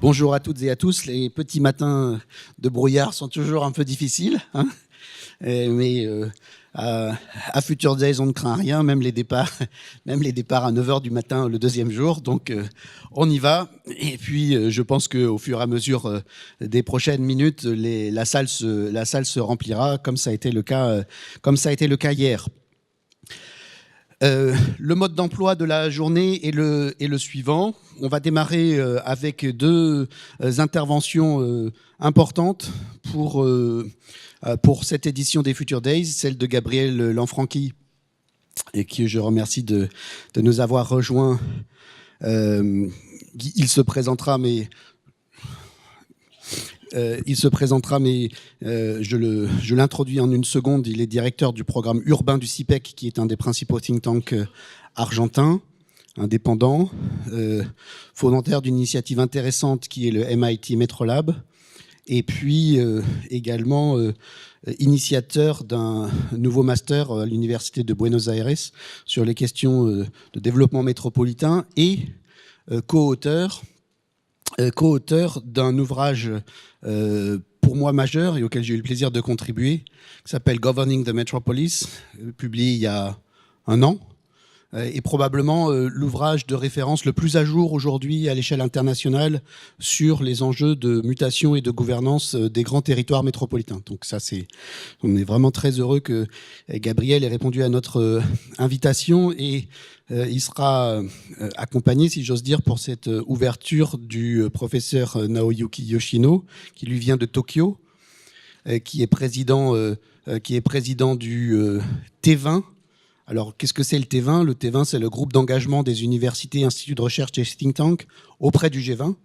Bonjour à toutes et à tous. Les petits matins de brouillard sont toujours un peu difficiles, hein, mais à Future Days, on ne craint rien, même les départs à 9 h du matin le deuxième jour. Donc, on y va. Et puis, je pense qu'au fur et à mesure des prochaines minutes, la salle se remplira, comme ça a été le cas hier. Le mode d'emploi de la journée est le suivant. On va démarrer avec deux interventions importantes pour cette édition des Future Days, celle de Gabriel Lanfranchi, et que je remercie de nous avoir rejoints. Il se présentera, mais je l'introduis en une seconde. Il est directeur du programme urbain du CIPPEC, qui est un des principaux think tanks argentins, indépendant, fondateur d'une initiative intéressante qui est le MIT Metrolab, et puis également initiateur d'un nouveau master à l'Université de Buenos Aires sur les questions de développement métropolitain et co-auteur d'un ouvrage pour moi majeur et auquel j'ai eu le plaisir de contribuer, qui s'appelle Governing the Metropolis, publié il y a un an, et probablement l'ouvrage de référence le plus à jour aujourd'hui à l'échelle internationale sur les enjeux de mutation et de gouvernance des grands territoires métropolitains. Donc ça, on est vraiment très heureux que Gabriel ait répondu à notre invitation, et il sera accompagné, si j'ose dire, pour cette ouverture du professeur Naoyuki Yoshino, qui lui vient de Tokyo, qui est président du T20. Alors, qu'est-ce que c'est le T20 ? Le T20, c'est le groupe d'engagement des universités, instituts de recherche et think tanks auprès du G20.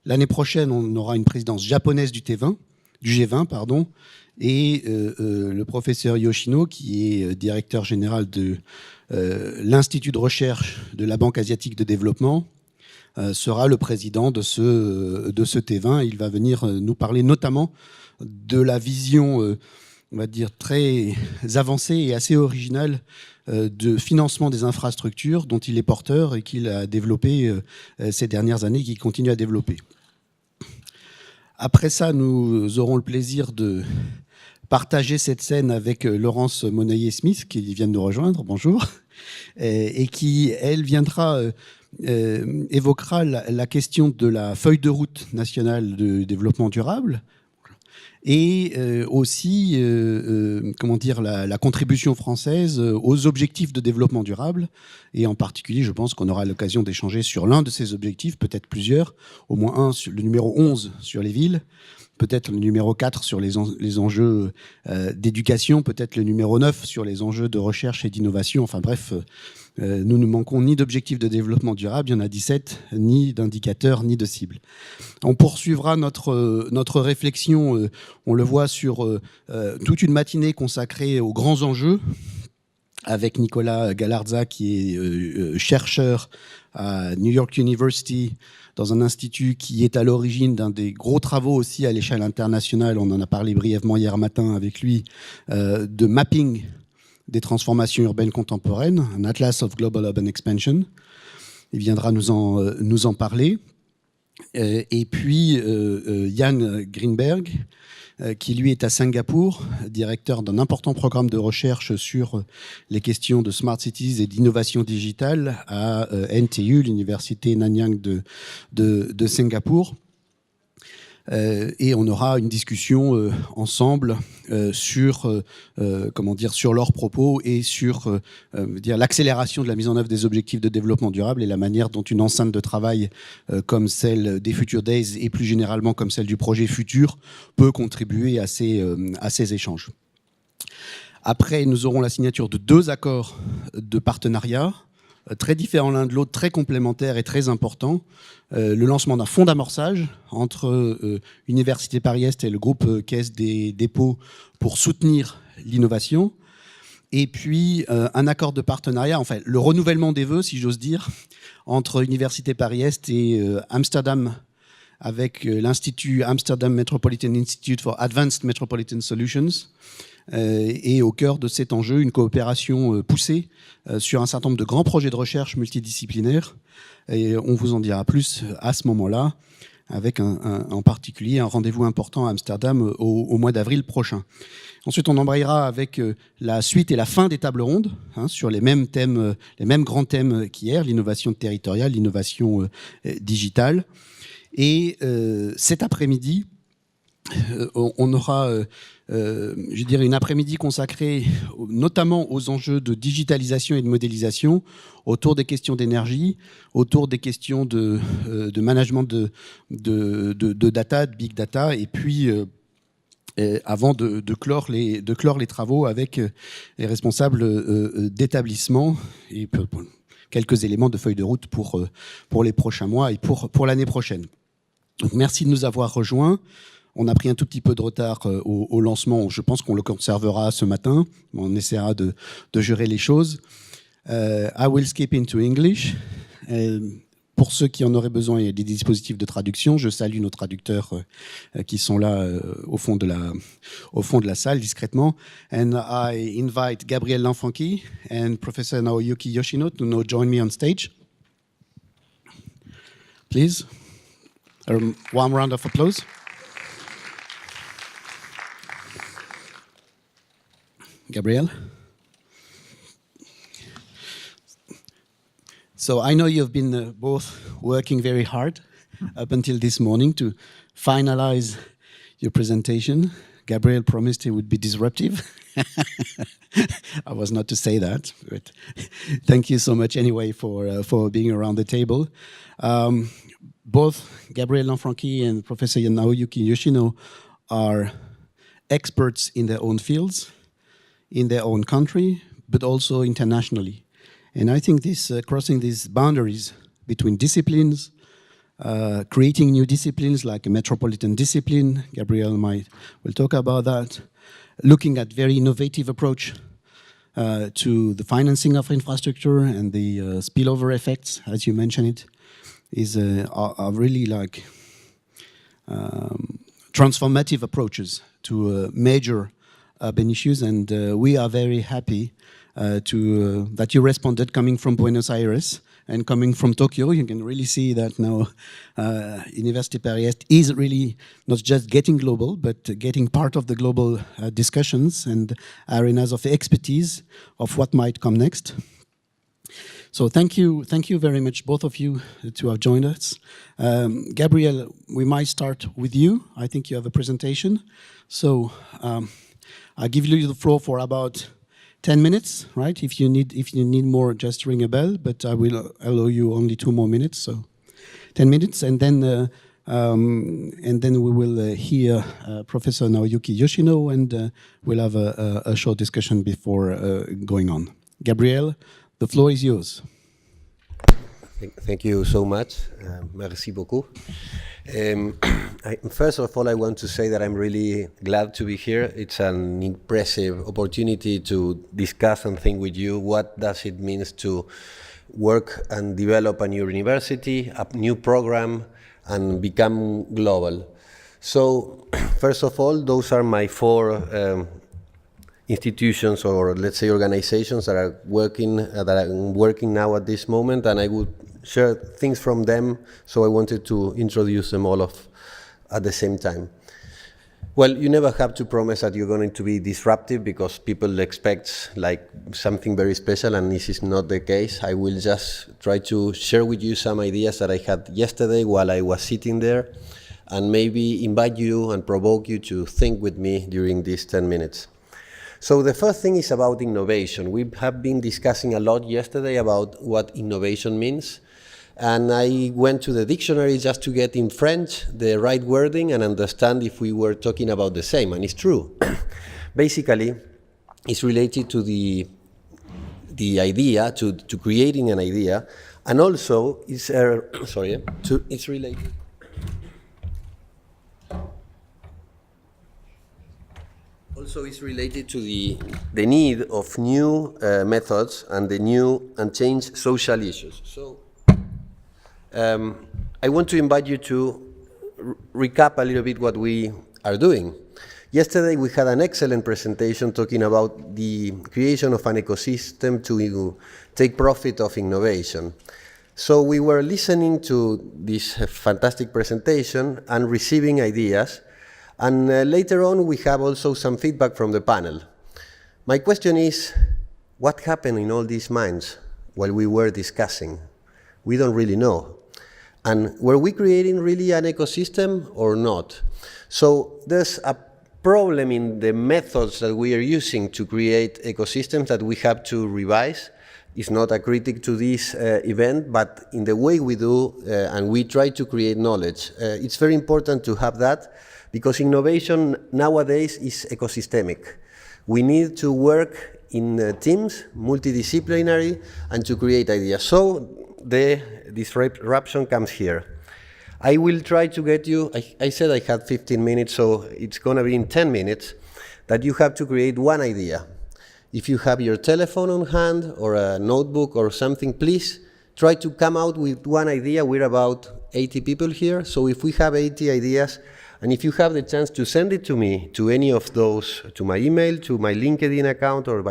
L'année prochaine, on aura une présidence japonaise du G20, pardon, et le professeur Yoshino, qui est directeur général de l'Institut de recherche de la Banque asiatique de développement, sera le président de ce T20. Il va venir nous parler notamment de la vision, on va dire, très avancée et assez originale de financement des infrastructures dont il est porteur et qu'il a développé ces dernières années, qu'il continue à développer. Après ça, nous aurons le plaisir de partager cette scène avec Laurence Monnoyer-Smith, qui vient de nous rejoindre, bonjour, et qui, elle, évoquera la question de la feuille de route nationale de développement durable, et aussi la contribution française aux objectifs de développement durable. Et en particulier, je pense qu'on aura l'occasion d'échanger sur l'un de ces objectifs, peut-être plusieurs, au moins le numéro 11 sur les villes, peut-être le numéro 4 sur les enjeux d'éducation, peut-être le numéro 9 sur les enjeux de recherche et d'innovation. Enfin bref, nous ne manquons ni d'objectifs de développement durable, il y en a 17, ni d'indicateurs, ni de cibles. On poursuivra notre réflexion, on le voit, sur toute une matinée consacrée aux grands enjeux, avec Nicolas Galarza, qui est chercheur à New York University, dans un institut qui est à l'origine d'un des gros travaux aussi à l'échelle internationale, on en a parlé brièvement hier matin avec lui, de mapping des transformations urbaines contemporaines, un Atlas of Global Urban Expansion. Il viendra nous en parler. Et puis Jan Greenberg, qui lui est à Singapour, directeur d'un important programme de recherche sur les questions de smart cities et d'innovation digitale à NTU, l'université Nanyang de Singapour. Et on aura une discussion ensemble sur leurs propos et sur l'accélération de la mise en œuvre des objectifs de développement durable et la manière dont une enceinte de travail comme celle des Future Days et plus généralement comme celle du projet Futur peut contribuer à ces échanges. Après, nous aurons la signature de 2 accords de partenariat très différents l'un de l'autre, très complémentaires et très importants. Le lancement d'un fonds d'amorçage entre Université Paris-Est et le groupe Caisse des dépôts pour soutenir l'innovation. Et puis un accord de partenariat, enfin le renouvellement des vœux, si j'ose dire, entre Université Paris-Est et Amsterdam, avec l'Institut Amsterdam Metropolitan Institute for Advanced Metropolitan Solutions, et au cœur de cet enjeu, une coopération poussée sur un certain nombre de grands projets de recherche multidisciplinaires. Et on vous en dira plus à ce moment-là. avec en particulier un rendez-vous important à Amsterdam au mois d'avril prochain. Ensuite, on embrayera avec la suite et la fin des tables rondes sur les mêmes thèmes, les mêmes grands thèmes qu'hier, l'innovation territoriale, l'innovation digitale. Et cet après-midi, on aura, je dirais, une après-midi consacrée notamment aux enjeux de digitalisation et de modélisation, autour des questions d'énergie, autour des questions de management de data, de big data, et puis avant de clore les travaux avec les responsables d'établissements et quelques éléments de feuille de route pour les prochains mois et pour l'année prochaine. Donc, merci de nous avoir rejoints. On a pris un tout petit peu de retard au lancement. Je pense qu'on le conservera ce matin. On essaiera de gérer les choses. I will skip into English. Pour ceux qui en auraient besoin, il y a des dispositifs de traduction. Je salue nos traducteurs qui sont là au fond de la salle, discrètement. And I invite Gabriel Lanfranchi and Professor Naoyuki Yoshino to now join me on stage. Please. A warm round of applause. Gabriel? So I know you've been both working very hard up until this morning to finalize your presentation. Gabriel promised he would be disruptive. I was not to say that, but thank you so much anyway for being around the table. Both Gabriel Lanfranchi and Professor Naoyuki Yoshino are experts in their own fields, in their own country, but also internationally. And I think this crossing these boundaries between disciplines, creating new disciplines like a metropolitan discipline, Gabriel will talk about that, looking at very innovative approach to the financing of infrastructure and the spillover effects, as you mentioned it, are really like transformative approaches to major urban issues, and we are very happy that you responded coming from Buenos Aires and coming from Tokyo. You can really see that now Université Paris is really not just getting global, but getting part of the global discussions and arenas of expertise of what might come next. So thank you very much, both of you, to have joined us. Gabriel, we might start with you. I think you have a presentation. So I'll give you the floor for about 10 minutes, right? If you need more, just ring a bell, but I will allow you only 2 more minutes, so 10 minutes, and then we will hear Professor Naoyuki Yoshino, and we'll have a short discussion before going on. Gabriel, the floor is yours. Thank you so much. Merci beaucoup. First of all, I want to say that I'm really glad to be here. It's an impressive opportunity to discuss and think with you what does it mean to work and develop a new university, a new program, and become global. So, first of all, those are my 4 institutions, or let's say organizations that are working that I'm working now at this moment, and I would share things from them, so I wanted to introduce them all at the same time. Well, you never have to promise that you're going to be disruptive, because people expect like something very special, and this is not the case. I will just try to share with you some ideas that I had yesterday while I was sitting there, and maybe invite you and provoke you to think with me during these 10 minutes. So the first thing is about innovation. We have been discussing a lot yesterday about what innovation means. And I went to the dictionary just to get in French the right wording and understand if we were talking about the same. And it's true. Basically, it's related to the idea, to creating an idea. And also, it's related. Also, it's related to the need of new methods and the new and changed social issues. So I want to invite you to recap a little bit what we are doing. Yesterday, we had an excellent presentation talking about the creation of an ecosystem to take profit of innovation. So we were listening to this fantastic presentation and receiving ideas. And later on, we have also some feedback from the panel. My question is, what happened in all these minds while we were discussing? We don't really know. And were we creating really an ecosystem or not? So there's a problem in the methods that we are using to create ecosystems that we have to revise. It's not a critic to this event, but in the way we do, and we try to create knowledge. It's very important to have that, because innovation nowadays is ecosystemic. We need to work in teams, multidisciplinary, and to create ideas. So the disruption comes here. I will try to get you, I said I had 15 minutes, so it's going to be in 10 minutes, that you have to create one idea. If you have your telephone on hand or a notebook or something, please try to come out with one idea. We're about 80 people here, so if we have 80 ideas, and if you have the chance to send it to me, to any of those, to my email, to my LinkedIn account, or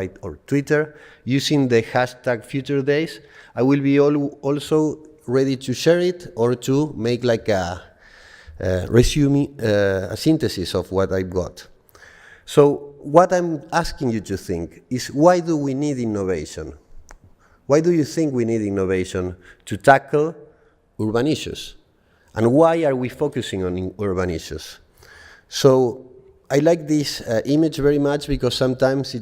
Twitter, using the hashtag #FutureDays, I will be also ready to share it or to make like a resume, a synthesis of what I've got. So what I'm asking you to think is, why do we need innovation? Why do you think we need innovation to tackle urban issues? And why are we focusing on urban issues? So I like this image very much, because sometimes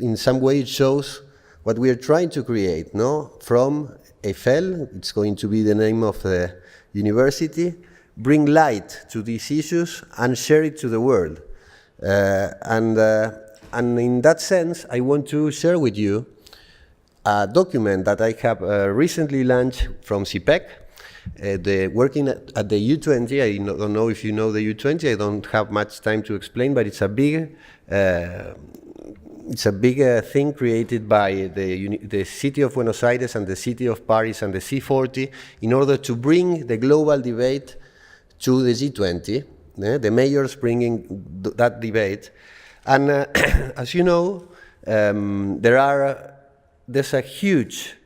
in some way it shows what we are trying to create, no? From Eiffel, it's going to be the name of the university, bring light to these issues and share it to the world. And in that sense, I want to share with you a document that I have recently launched from CIPPEC, working at the U20. I don't know if you know the U20. I don't have much time to explain, but it's a big thing created by the city of Buenos Aires and the city of Paris and the C40 in order to bring the global debate to the G20. The mayors bringing that debate. And as you know, there's a huge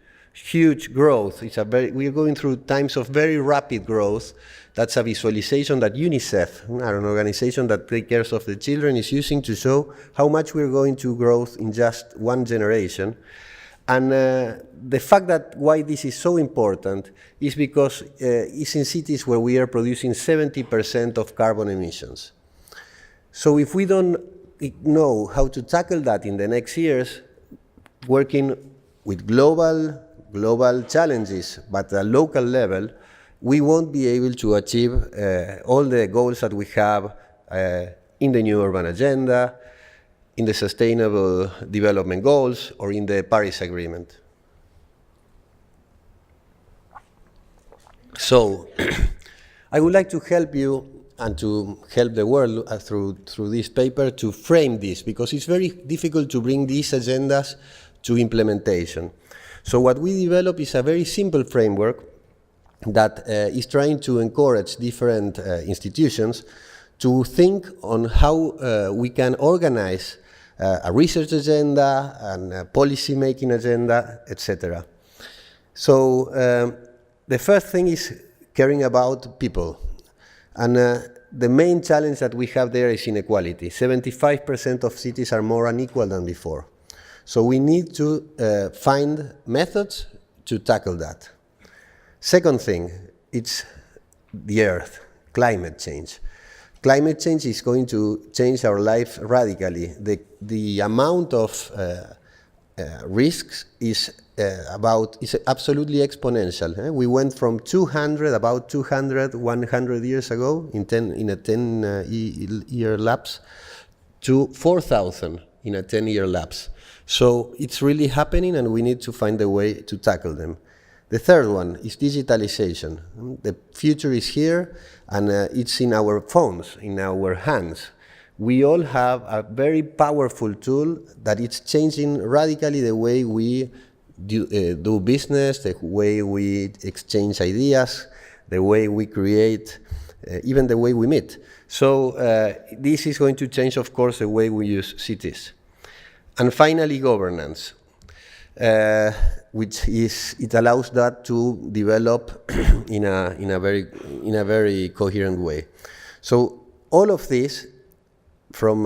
growth. We are going through times of very rapid growth. That's a visualization that UNICEF, an organization that takes care of the children, is using to show how much we're going to grow in just one generation. And the fact that why this is so important is because it's in cities where we are producing 70% of carbon emissions. So if we don't know how to tackle that in the next years, working with global challenges, but at a local level, we won't be able to achieve all the goals that we have in the new urban agenda, in the Sustainable Development Goals, or in the Paris Agreement. So I would like to help you and to help the world through this paper to frame this, because it's very difficult to bring these agendas to implementation. So what we develop is a very simple framework that is trying to encourage different institutions to think on how we can organize a research agenda and a policy-making agenda, etc. So the first thing is caring about people. And the main challenge that we have there is inequality. 75% of cities are more unequal than before. So we need to find methods to tackle that. Second thing, it's the earth, climate change. Climate change is going to change our life radically. The amount of risks is absolutely exponential. We went from 200, 100 years ago in a 10-year lapse to 4,000 in a 10-year lapse. So it's really happening, and we need to find a way to tackle them. The third one is digitalization. The future is here, and it's in our phones, in our hands. We all have a very powerful tool that is changing radically the way we do business, the way we exchange ideas, the way we create, even the way we meet. So this is going to change, of course, the way we use cities. And finally, governance. it allows that to develop in a very coherent way. So all of this, from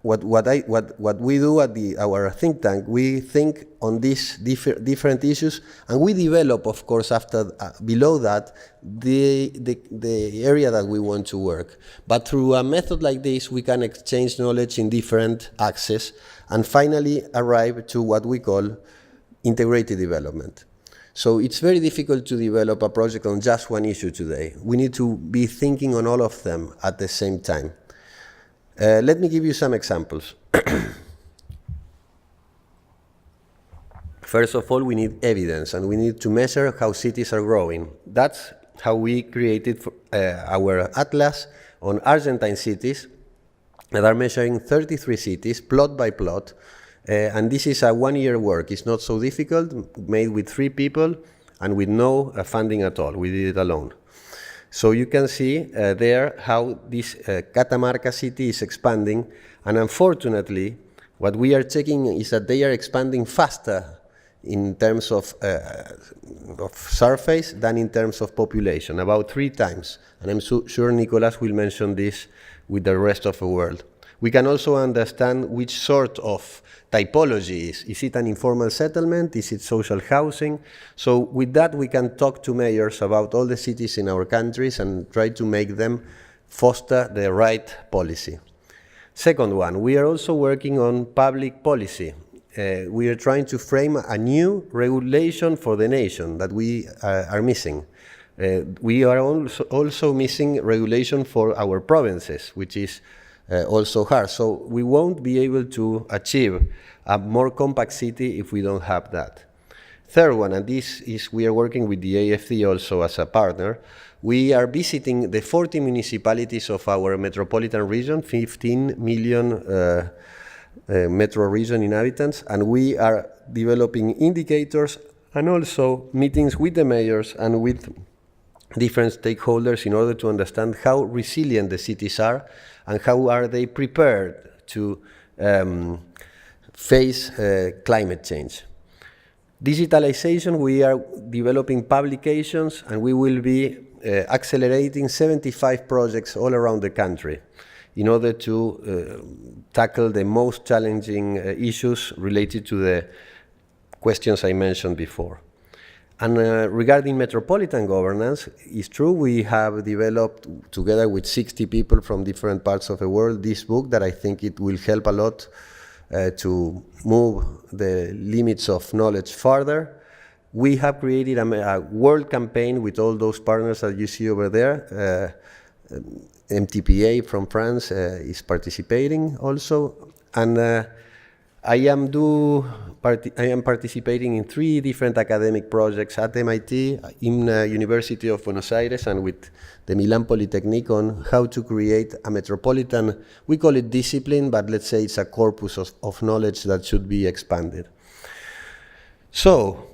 what we do at our think tank, we think on these different issues, and we develop, of course, after below that the area that we want to work. But through a method like this, we can exchange knowledge in different axes, and finally arrive to what we call integrated development. So it's very difficult to develop a project on just one issue today. We need to be thinking on all of them at the same time. Let me give you some examples. First of all, we need evidence, and we need to measure how cities are growing. That's how we created our atlas on Argentine cities that are measuring 33 cities, plot by plot. And this is a one-year work. It's not so difficult, made with 3 people and with no funding at all. We did it alone. So you can see there how this Catamarca city is expanding, and unfortunately what we are checking is that they are expanding faster in terms of surface than in terms of population, about 3 times. And I'm sure Nicolas will mention this with the rest of the world. We can also understand which sort of typology is. Is it an informal settlement? Is it social housing? So with that, we can talk to mayors about all the cities in our countries and try to make them foster the right policy. Second one, we are also working on public policy. We are trying to frame a new regulation for the nation that we are missing. We are also missing regulation for our provinces, which is also hard. So we won't be able to achieve a more compact city if we don't have that. Third one, and this is, we are working with the AFD also as a partner. We are visiting the 40 municipalities of our metropolitan region, 15 million metro region inhabitants, and we are developing indicators and also meetings with the mayors and with different stakeholders in order to understand how resilient the cities are and how are they prepared to face climate change. Digitalization, we are developing publications, and we will be accelerating 75 projects all around the country in order to tackle the most challenging issues related to the questions I mentioned before. And regarding metropolitan governance, it's true, we have developed, together with 60 people from different parts of the world, this book that I think it will help a lot to move the limits of knowledge further. We have created a world campaign with all those partners that you see over there. MTPA from France is participating also. And I am participating in 3 different academic projects at MIT, in University of Buenos Aires, and with the Milan Polytechnic on how to create a metropolitan, we call it discipline, but let's say it's a corpus of knowledge that should be expanded. So,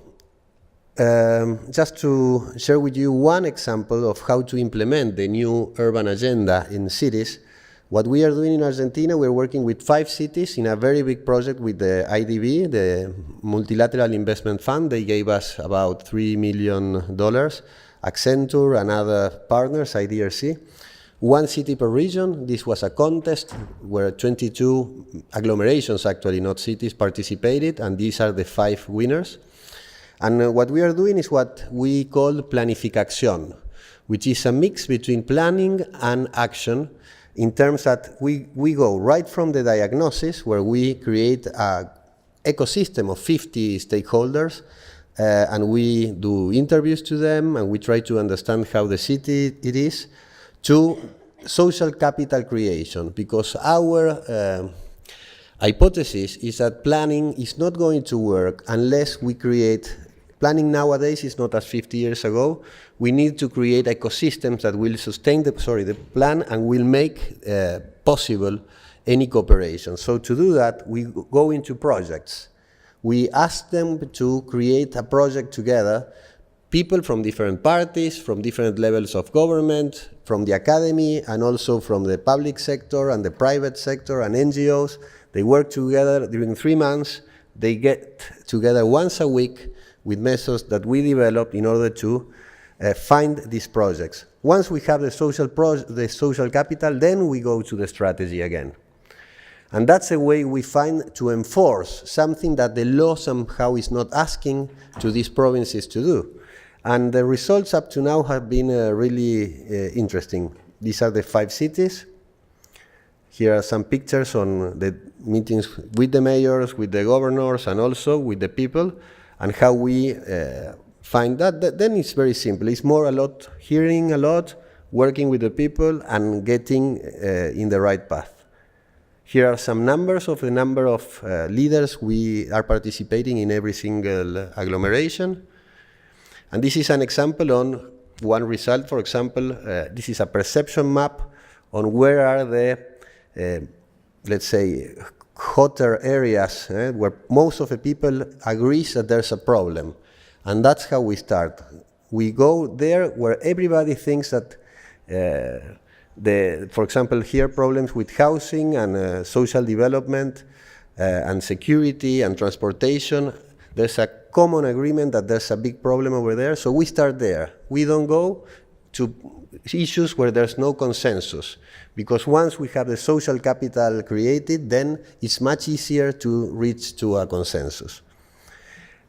just to share with you one example of how to implement the new urban agenda in cities. What we are doing in Argentina, we're working with 5 cities in a very big project with the IDB, the Multilateral Investment Fund. They gave us about $3 million, Accenture and other partners, IDRC. 1 city per region. This was a contest where 22 agglomerations, actually, not cities, participated, and these are the 5 winners. And what we are doing is what we call planificación, which is a mix between planning and action, in terms that we go right from the diagnosis, where we create an ecosystem of 50 stakeholders, and we do interviews to them, and we try to understand how the city it is, to social capital creation, because our hypothesis is that planning is not going to work unless we create. Planning nowadays is not as 50 years ago. We need to create ecosystems that will sustain the plan and will make possible any cooperation. So to do that, we go into projects. We ask them to create a project together, people from different parties, from different levels of government, from the academy, and also from the public sector and the private sector and NGOs. They work together during 3 months. They get together once a week. with methods that we developed in order to find these projects. Once we have the social capital, then we go to the strategy again. And that's a way we find to enforce something that the law somehow is not asking to these provinces to do. And the results up to now have been really interesting. These are the 5 cities. Here are some pictures on the meetings with the mayors, with the governors, and also with the people, and how we find that. Then it's very simple. It's more a lot hearing a lot, working with the people, and getting in the right path. Here are some numbers of the number of leaders we are participating in every single agglomeration. And this is an example on one result. For example, this is a perception map on where are the, let's say, hotter areas where most of the people agrees that there's a problem. And that's how we start. We go there where everybody thinks that for example, here problems with housing and social development and security and transportation. There's a common agreement that there's a big problem over there, so we start there. We don't go to issues where there's no consensus, because once we have the social capital created, then it's much easier to reach to a consensus.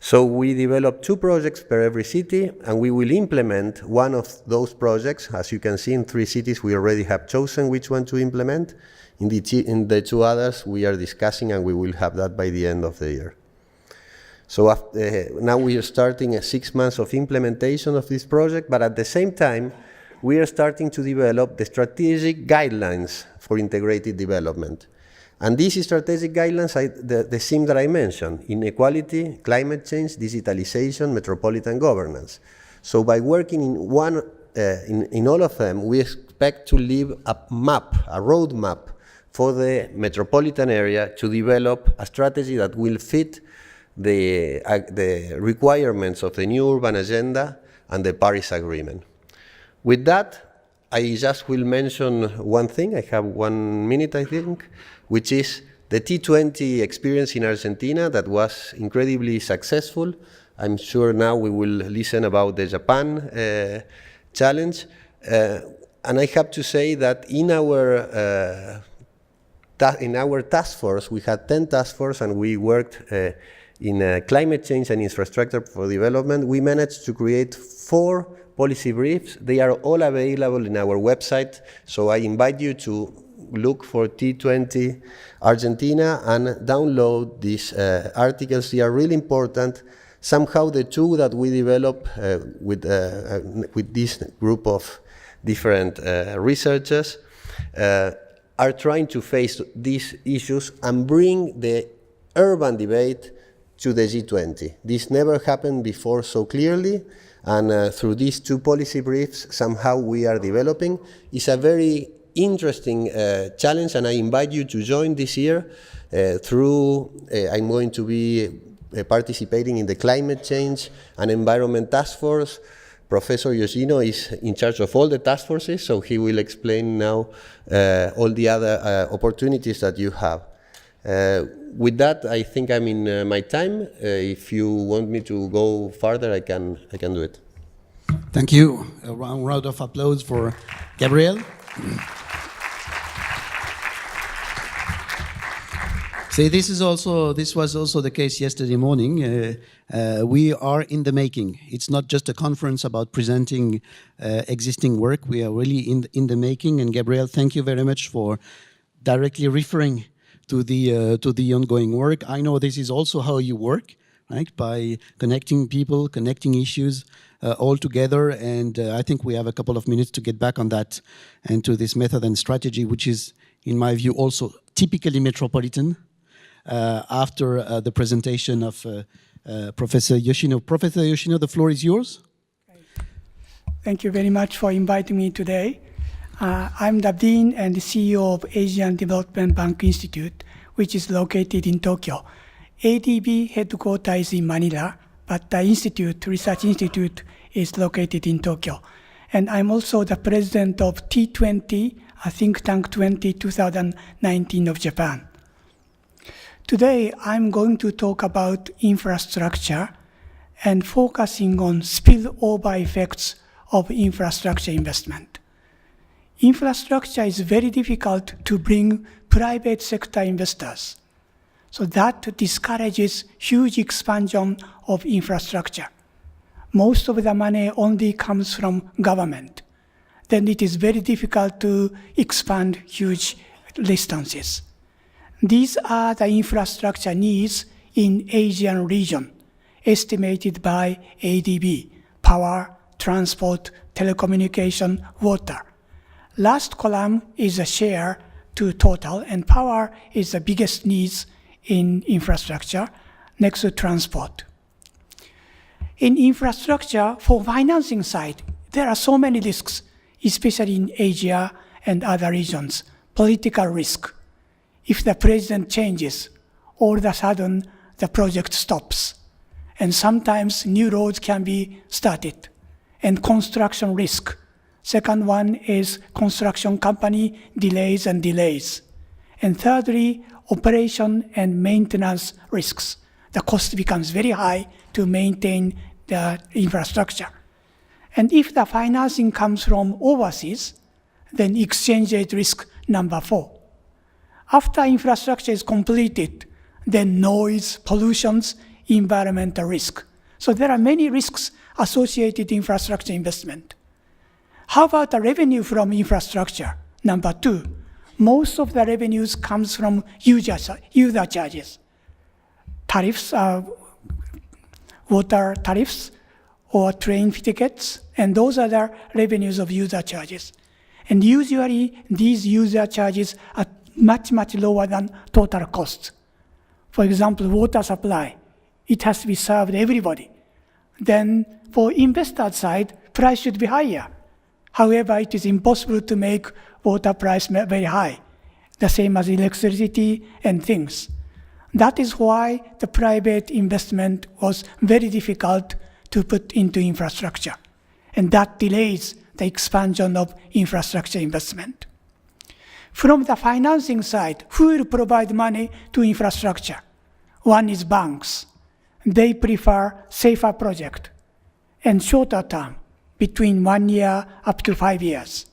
So we develop 2 projects per every city, and we will implement one of those projects. As you can see, in 3 cities we already have chosen which one to implement. In the 2 others we are discussing, and we will have that by the end of the year. So now we are starting 6 months of implementation of this project, but at the same time we are starting to develop the strategic guidelines for integrated development. And these strategic guidelines are the theme that I mentioned: inequality, climate change, digitalization, metropolitan governance. So by working in all of them, we expect to leave a map, a roadmap for the metropolitan area to develop a strategy that will fit the requirements of the new urban agenda and the Paris Agreement. With that, I just will mention one thing. I have 1 minute, I think, which is the T20 experience in Argentina that was incredibly successful. I'm sure now we will listen about the Japan challenge. And I have to say that in our task force, we had 10 task force, and we worked in climate change and infrastructure for development. We managed to create 4 policy briefs. They are all available in our website, so I invite you to look for T20 Argentina and download these articles. They are really important. Somehow the 2 that we develop with this group of different researchers are trying to face these issues and bring the urban debate to the G20. This never happened before so clearly, and through these 2 policy briefs, somehow we are developing. It's a very interesting challenge, and I invite you to join this year I'm going to be participating in the climate change and environment task force. Professor Yoshino is in charge of all the task forces, so he will explain now all the other opportunities that you have. With that, I think I'm in my time. If you want me to go further, I can do it. Thank you. A round of applause for Gabriel. See, this was also the case yesterday morning. We are in the making. It's not just a conference about presenting existing work. We are really in the making. And Gabriel, thank you very much for directly referring to the ongoing work. I know this is also how you work, right? By connecting people, connecting issues all together. And I think we have a couple of minutes to get back on that and to this method and strategy, which is, in my view, also typically metropolitan. After the presentation of Professor Yoshino. Professor Yoshino, the floor is yours. Thank you very much for inviting me today. I'm the Dean and the CEO of Asian Development Bank Institute, which is located in Tokyo. ADB headquarters is in Manila, but the research institute is located in Tokyo. And I'm also the president of T20, a think tank 2019 of Japan. Today, I'm going to talk about infrastructure and focusing on spillover effects of infrastructure investment. Infrastructure is very difficult to bring private sector investors. So that discourages huge expansion of infrastructure. Most of the money only comes from government. Then it is very difficult to expand huge distances. These are the infrastructure needs in Asian region, estimated by ADB: power, transport, telecommunication, water. Last column is a share to total, and power is the biggest needs in infrastructure, next to transport. In infrastructure, for financing side, there are so many risks, especially in Asia and other regions. Political risk. If the president changes, all of a sudden the project stops. And sometimes new roads can be started. And construction risk. Second one is construction company delays. And thirdly, operation and maintenance risks. The cost becomes very high to maintain the infrastructure. And if the financing comes from overseas, then exchange rate risk number 4. After infrastructure is completed, then noise, pollutions, environmental risk. So there are many risks associated with infrastructure investment. How about the revenue from infrastructure? Number 2, most of the revenues comes from user charges. Tariffs are water tariffs or train tickets, and those are the revenues of user charges. And usually, these user charges are much, much lower than total cost. For example, water supply, it has to be served everybody. Then for investor side, price should be higher. However, it is impossible to make water price very high, the same as electricity and things. That is why the private investment was very difficult to put into infrastructure. And that delays the expansion of infrastructure investment. From the financing side, who will provide money to infrastructure? One is banks. They prefer safer project and shorter term, between 1 year up to 5 years.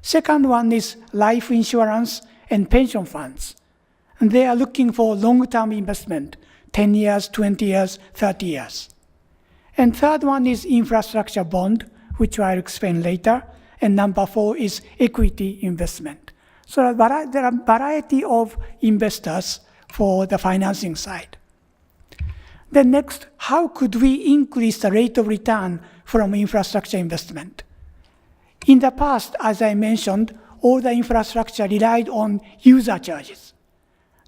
Second one is life insurance and pension funds. And they are looking for long-term investment, 10 years, 20 years, 30 years. And third one is infrastructure bond, which I'll explain later. And number 4 is equity investment. So there are a variety of investors for the financing side. Then next, how could we increase the rate of return from infrastructure investment? In the past, as I mentioned, all the infrastructure relied on user charges.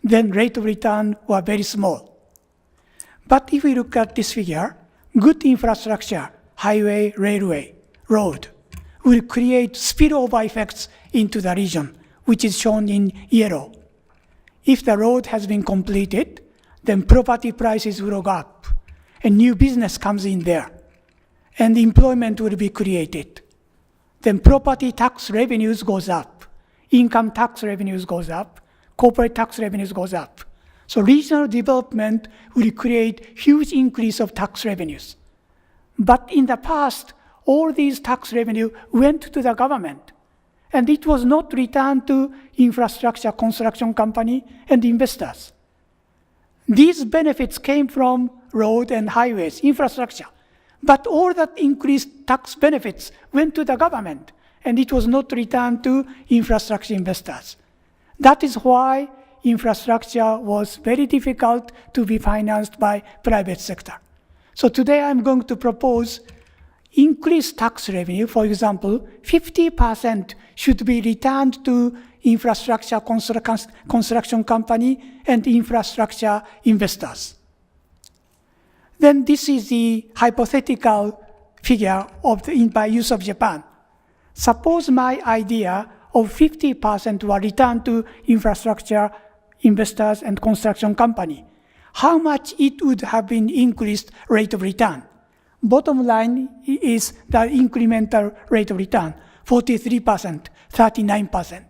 Then rate of return were very small. But if we look at this figure, good infrastructure, highway, railway, road, will create spillover effects into the region, which is shown in yellow. If the road has been completed, then property prices will go up, and new business comes in there, and employment will be created. Then property tax revenues goes up, income tax revenues goes up, corporate tax revenues goes up. So regional development will create huge increase of tax revenues. But in the past, all these tax revenue went to the government, and it was not returned to infrastructure construction company and investors. These benefits came from road and highways, infrastructure. But all that increased tax benefits went to the government, and it was not returned to infrastructure investors. That is why infrastructure was very difficult to be financed by private sector. So today I'm going to propose increased tax revenue. For example, 50% should be returned to infrastructure construction company and infrastructure investors. Then this is the hypothetical figure by use of Japan. Suppose my idea of 50% were returned to infrastructure investors and construction company. How much it would have been increased rate of return? Bottom line is the incremental rate of return, 43%, 39%.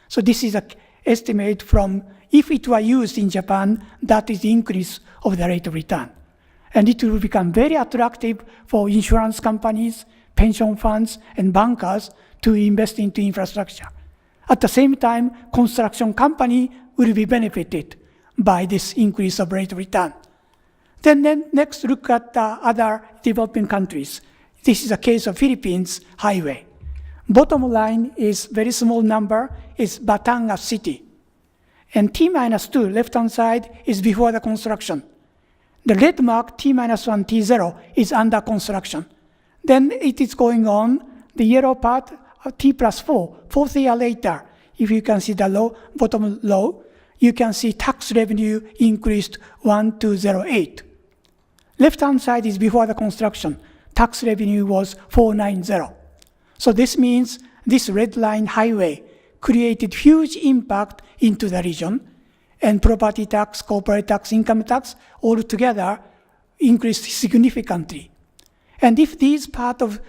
So this is an estimate from, if it were used in Japan, that is the increase of the rate of return. And it will become very attractive for insurance companies, pension funds, and bankers to invest into infrastructure. At the same time, construction company will be benefited by this increase of rate of return. Then next, look at the other developing countries. This is a case of Philippines highway. Bottom line is very small number, is Batangas city. And T-2, left-hand side, is before the construction. The red mark, T-1, T0, is under construction. Then it is going on, the yellow part, T+4, fourth year later. If you can see the bottom low, you can see tax revenue increased 1208. Left-hand side is before the construction. Tax revenue was 490. So this means this red line highway created huge impact into the region, and property tax, corporate tax, income tax, all together increased significantly. And if these part of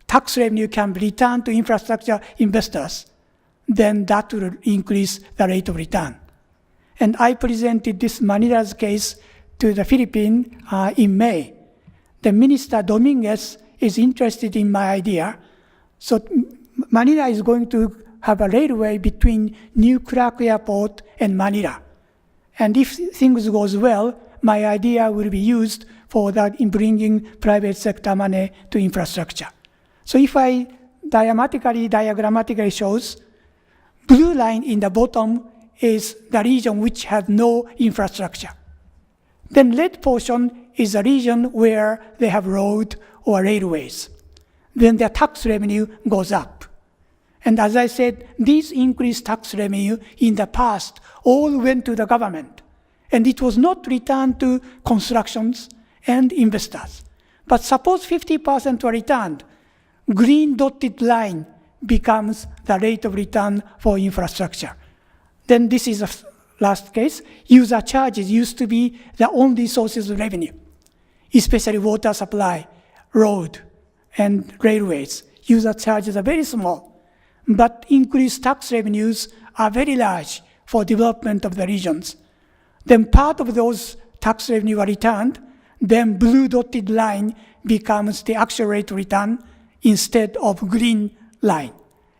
tax revenue can be returned to infrastructure investors, then that will increase the rate of return. And I presented this Manila's case to the Philippines in May. The Minister Dominguez is interested in my idea. So Manila is going to have a railway between New Clark Airport and Manila. And if things goes well, my idea will be used for that in bringing private sector money to infrastructure. So if I diagrammatically shows, blue line in the bottom is the region which has no infrastructure. Then red portion is a region where they have road or railways. Then their tax revenue goes up. And as I said, these increased tax revenue in the past all went to the government. And it was not returned to constructions and investors. But suppose 50% were returned, green dotted line becomes the rate of return for infrastructure. Then this is the last case. User charges used to be the only sources of revenue, especially water supply, road, and railways. User charges are very small, but increased tax revenues are very large for development of the regions. Then part of those tax revenue are returned, then blue dotted line becomes the actual rate of return instead of green line.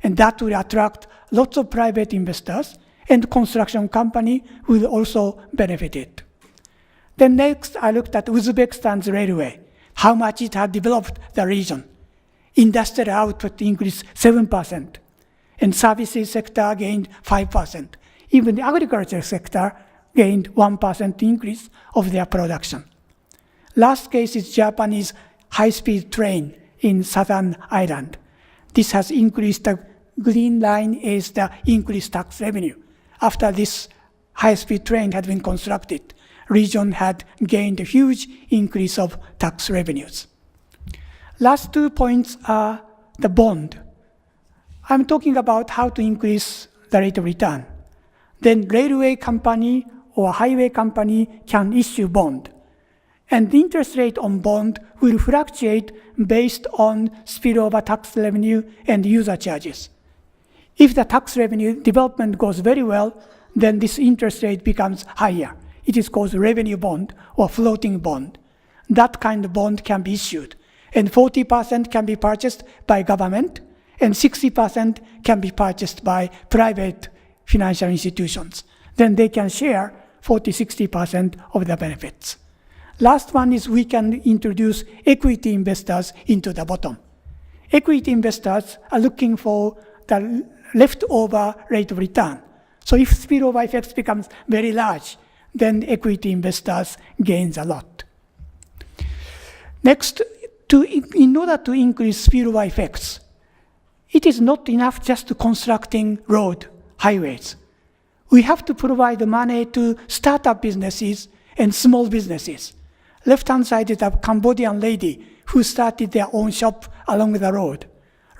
And that will attract lots of private investors, and construction company will also benefit it. Then next, I looked at Uzbekistan's railway, how much it had developed the region. Industrial output increased 7%, and services sector gained 5%. Even the agriculture sector gained 1% increase of their production. Last case is Japanese high-speed train in southern island. This has increased, the green line is the increased tax revenue. After this high-speed train had been constructed, region had gained a huge increase of tax revenues. Last 2 points are the bond. I'm talking about how to increase the rate of return. Then railway company or highway company can issue bond. And the interest rate on bond will fluctuate based on spillover tax revenue and user charges. If the tax revenue development goes very well, then this interest rate becomes higher. It is called revenue bond or floating bond. That kind of bond can be issued. And 40% can be purchased by government, and 60% can be purchased by private financial institutions. Then they can share 40-60% of the benefits. Last one is we can introduce equity investors into the bottom. Equity investors are looking for the leftover rate of return. So if spillover effects becomes very large, then equity investors gains a lot. Next, in order to increase spillover effects, it is not enough just to constructing road, highways. We have to provide the money to startup businesses and small businesses. Left-hand side is a Cambodian lady who started their own shop along the road.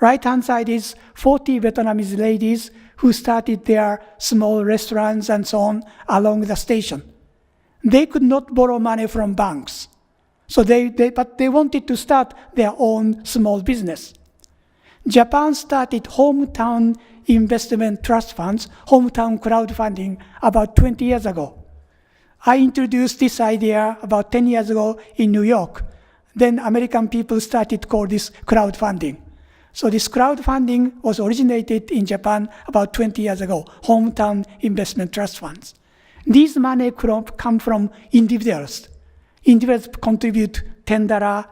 Right-hand side is 40 Vietnamese ladies who started their small restaurants and so on along the station. They could not borrow money from banks. So but they wanted to start their own small business. Japan started hometown investment trust funds, hometown crowdfunding, about 20 years ago. I introduced this idea about 10 years ago in New York. Then American people started to call this crowdfunding. So this crowdfunding was originated in Japan about 20 years ago, hometown investment trust funds. These money come from individuals. Individuals contribute $10, $30,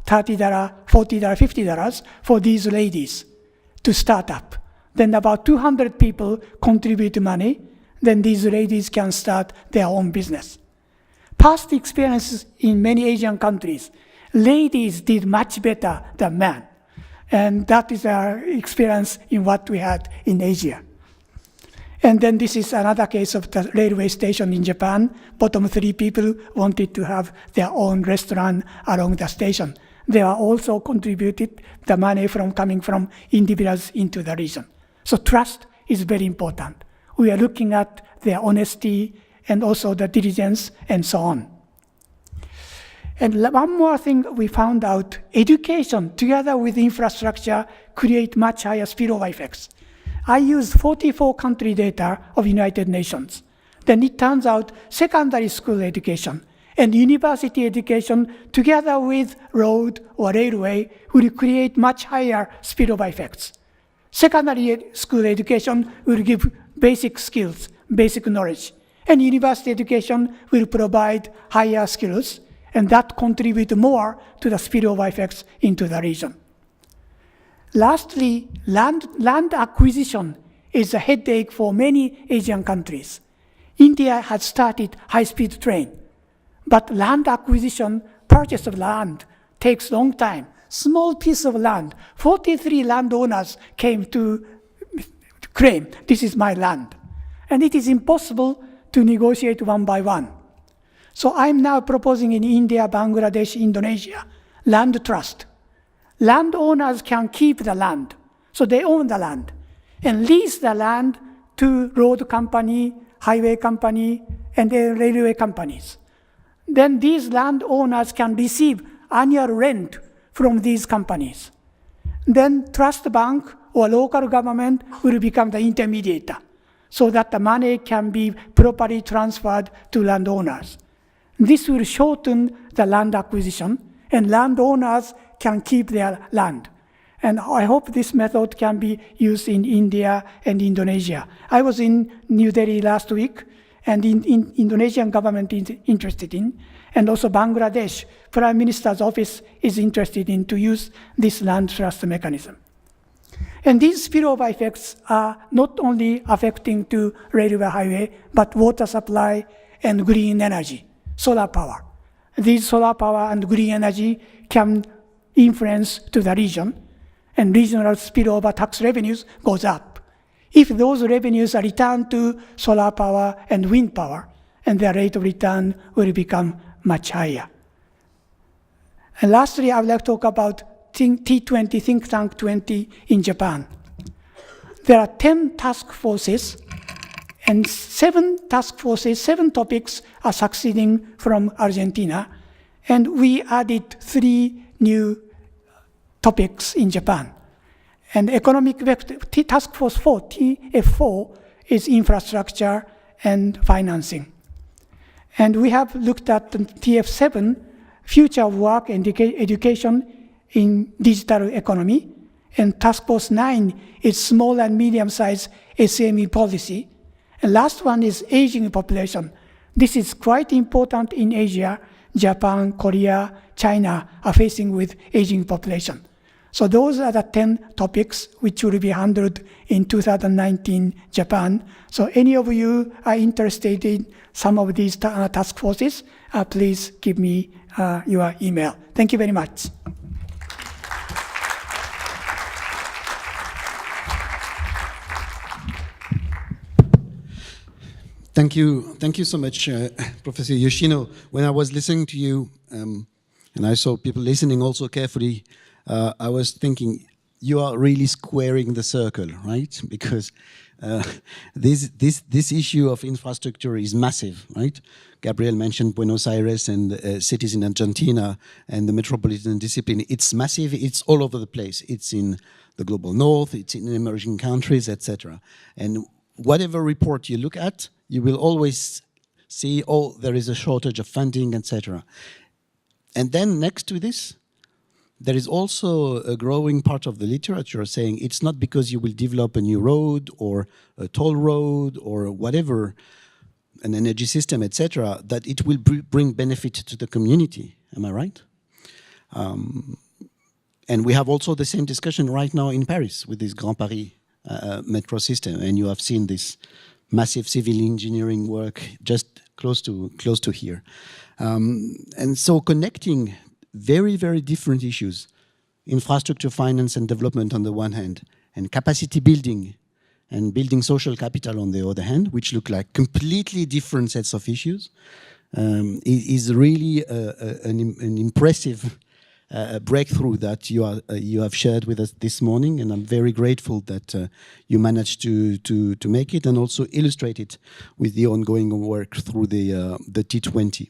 $40, $50 for these ladies to start up. Then about 200 people contribute money. Then these ladies can start their own business. Past experiences in many Asian countries, ladies did much better than men. And that is our experience in what we had in Asia. And then this is another case of the railway station in Japan. Bottom 3 people wanted to have their own restaurant along the station. They are also contributed the money coming from individuals into the region. So trust is very important. We are looking at their honesty and also the diligence and so on. And one more thing we found out, education together with infrastructure create much higher spillover effects. I used 44 country data of United Nations. Then it turns out secondary school education and university education together with road or railway will create much higher spillover effects. Secondary school education will give basic skills, basic knowledge, and university education will provide higher skills, and that contribute more to the spillover effects into the region. Lastly, land acquisition is a headache for many Asian countries. India has started high-speed train, but land acquisition, purchase of land, takes long time. Small piece of land, 43 landowners came to claim, this is my land. And it is impossible to negotiate one by one. So I'm now proposing in India, Bangladesh, Indonesia, land trust. Landowners can keep the land, so they own the land, and lease the land to road company, highway company, and railway companies. Then these landowners can receive annual rent from these companies. Then trust bank or local government will become the intermediator so that the money can be properly transferred to landowners. This will shorten the land acquisition, and landowners can keep their land. And I hope this method can be used in India and Indonesia. I was in New Delhi last week, and in Indonesian government is interested in, and also Bangladesh Prime Minister's office is interested in to use this land trust mechanism. And these spillover effects are not only affecting to railway highway, but water supply and green energy, solar power. These solar power and green energy can influence to the region, and regional spillover tax revenues goes up. If those revenues are returned to solar power and wind power, and their rate of return will become much higher. And lastly, I would like to talk about T20, Think Tank 20 in Japan. There are 10 task forces, and 7 topics are succeeding from Argentina, and we added 3 new topics in Japan. And economic vector, task force 4, TF4, is infrastructure and financing. And we have looked at the TF7, future of work and education in digital economy. And task force 9 is small and medium-sized SME policy. And last one is aging population. This is quite important in Asia. Japan, Korea, China are facing with aging population. So those are the 10 topics which will be handled in 2019 Japan. So any of you are interested in some of these task forces, please give me your email. Thank you very much. Thank you so much, Professor Yoshino. When I was listening to you, and I saw people listening also carefully, I was thinking, you are really squaring the circle, right? Because this issue of infrastructure is massive, right? Gabriel mentioned Buenos Aires and cities in Argentina and the metropolitan discipline. It's massive, it's all over the place. It's in the global north, it's in emerging countries, etc. And whatever report you look at, you will always see, oh, there is a shortage of funding, etc. And then next to this, there is also a growing part of the literature saying it's not because you will develop a new road or a toll road or whatever, an energy system, etc., that it will bring benefit to the community. Am I right? And we have also the same discussion right now in Paris with this Grand Paris metro system, and you have seen this massive civil engineering work just close to here. And so connecting very, very different issues, infrastructure, finance, and development on the one hand, and capacity building and building social capital on the other hand, which look like completely different sets of issues, is really an impressive breakthrough that you have shared with us this morning, and I'm very grateful that you managed to make it and also illustrate it with the ongoing work through the T20.